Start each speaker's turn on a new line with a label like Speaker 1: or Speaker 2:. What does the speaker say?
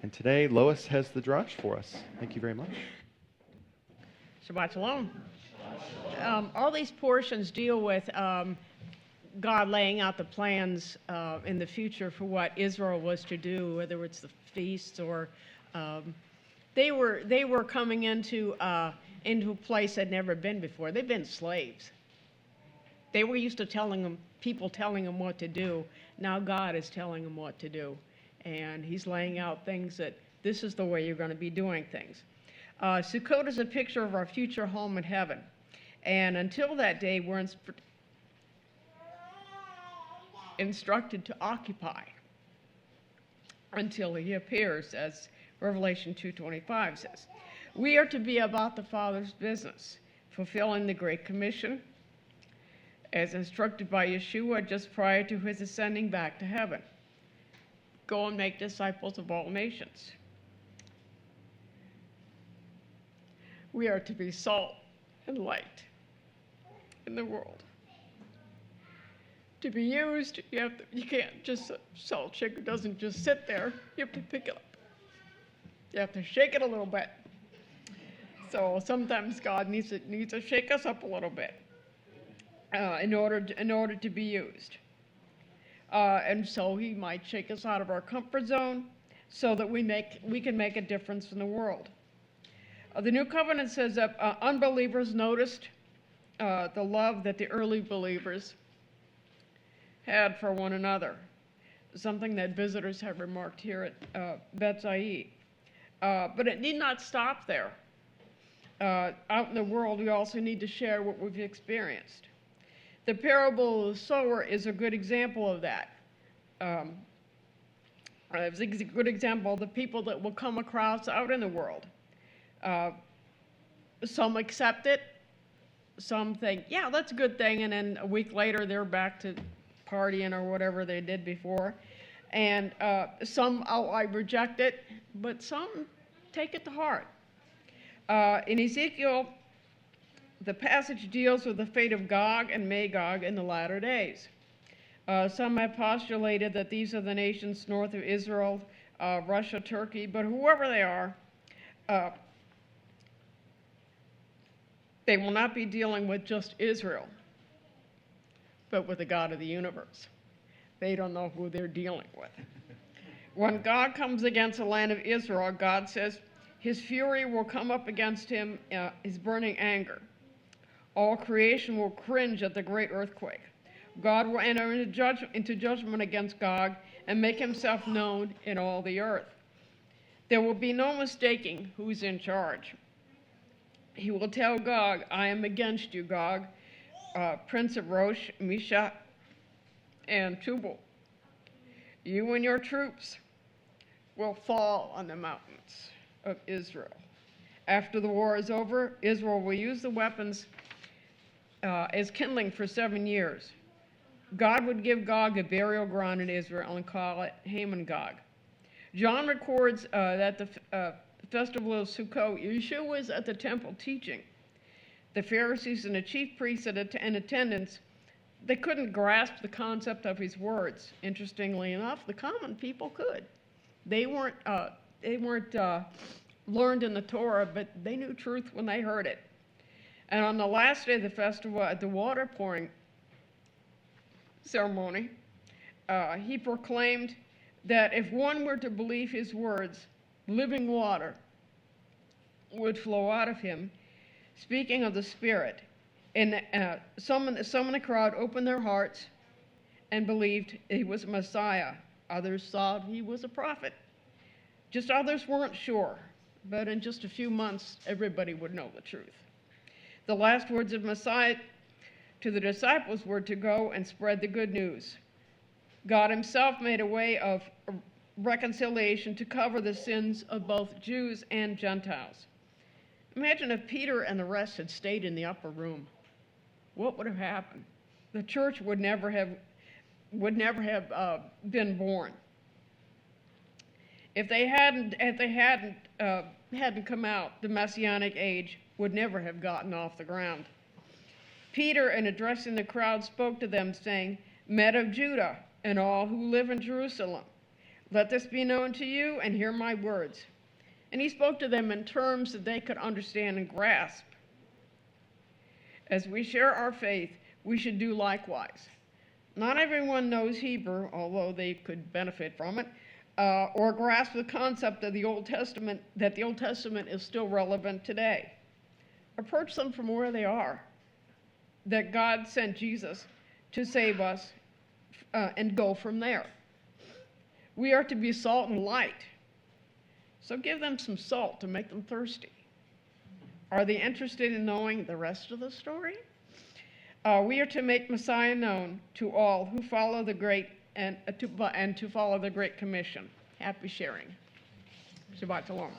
Speaker 1: And today, Lois has the Drash for us. Thank you very much.
Speaker 2: Shabbat Shalom. All these portions deal with God laying out the plans in the future for what Israel was to do, whether it's the feasts or they were coming into a place they'd never been before. They've been slaves. They were used to people telling them what to do. Now God is telling them what to do, and He's laying out things that this is the way you're going to be doing things. Sukkot is a picture of our future home in heaven, and until that day, we're instructed to occupy until He appears, as Revelation 2:25 says. We are to be about the Father's business, fulfilling the Great Commission, as instructed by Yeshua just prior to His ascending back to heaven. Go and make disciples of all nations. We are to be salt and light in the world. To be used, you can't just, salt shaker doesn't just sit there, you have to pick it up. You have to shake it a little bit. So sometimes God needs to shake us up a little bit in order to be used. And so He might shake us out of our comfort zone so that we can make a difference in the world. The New Covenant says that unbelievers noticed the love that the early believers had for one another, something that visitors have remarked here at Beit Zayit. But it need not stop there. Out in the world, we also need to share what we've experienced. The parable of the sower is a good example of that. It's a good example of the people that will come across out in the world. Some accept it. Some think, yeah, that's a good thing, and then a week later they're back to partying or whatever they did before. And some outright reject it, but some take it to heart. In Ezekiel, the passage deals with the fate of Gog and Magog in the latter days. Some have postulated that these are the nations north of Israel, Russia, Turkey, but whoever they are, they will not be dealing with just Israel, but with the God of the universe. They don't know who they're dealing with. When God comes against the land of Israel, God says His fury will come up against him, His burning anger. All creation will cringe at the great earthquake. God will enter into judgment against Gog and make Himself known in all the earth. There will be no mistaking who's in charge. He will tell Gog, I am against you, Gog, prince of Rosh, Meshach, and Tubal. You and your troops will fall on the mountains of Israel. After the war is over, Israel will use the weapons as kindling for 7 years. God would give Gog a burial ground in Israel and call it Haman Gog. John records that the festival of Sukkot, Yeshua was at the temple teaching. The Pharisees and the chief priests in attendance, they couldn't grasp the concept of His words. Interestingly enough, the common people could. They weren't learned in the Torah, but they knew truth when they heard it. And on the last day of the festival, at the water pouring ceremony, He proclaimed that if one were to believe His words, living water would flow out of him, speaking of the Spirit. And some in the crowd opened their hearts and believed He was Messiah. Others thought He was a prophet. Just others weren't sure. But in just a few months, everybody would know the truth. The last words of Messiah to the disciples were to go and spread the good news. God Himself made a way of reconciliation to cover the sins of both Jews and Gentiles. Imagine if Peter and the rest had stayed in the upper room. What would have happened? The church would never have been born. If they hadn't come out, the Messianic age would never have gotten off the ground. Peter, in addressing the crowd, spoke to them, saying, Men of Judah, and all who live in Jerusalem, Let this be known to you, and hear my words." And he spoke to them in terms that they could understand and grasp. As we share our faith, we should do likewise. Not everyone knows Hebrew, although they could benefit from it, or grasp the concept of the Old Testament, that the Old Testament is still relevant today. Approach them from where they are, that God sent Jesus to save us, and go from there. We are to be salt and light. So give them some salt to make them thirsty. Are they interested in knowing the rest of the story? We are to make Messiah known to all who follow the great and to follow the Great Commission. Happy sharing. Shabbat Shalom.